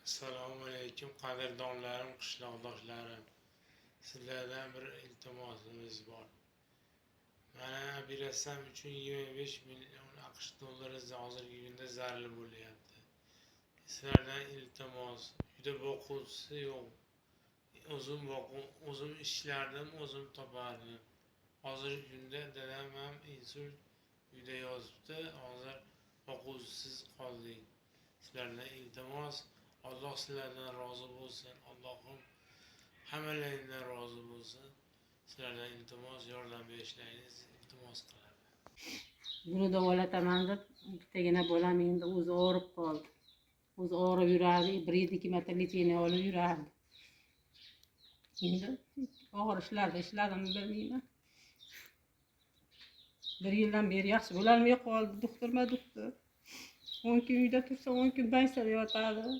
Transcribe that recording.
Assalomu alaykum qadrdonlarim, qishloqdoshlarim. Sizlardan bir iltimosimiz bor. Mana berasam uchun 25 million AQSh dollari hozirgi kunda zarur bo'lyapti. Sizlardan iltimos, uyda boquvchisi yo'q. O'zim ishlardim, o'zim topardim. Hozirgi kunda dadam ham insult uyda yotibdi. Hozir boquvchisiz qoldik. Sizlardan iltimos, Alloh sizlardan rozi bo'lsin. Allohim hammalaringdan rozi bo'lsin. Sizlardan iltimos, yordam berishlaringizni iltimos qilaman. Buni davolataman deb bittagina bolam endi o'zi og'rib qoldi. O'zi og'rib yurardi, 1-2 marta lecheniya olib yurardi. Endi og'rishlarda ishladimmi bilmayman. 1 yildan beri yaxshi bo'lolmay qoldi. Doktor 10 kun uyda tursa, 10 kun bansada yotadi.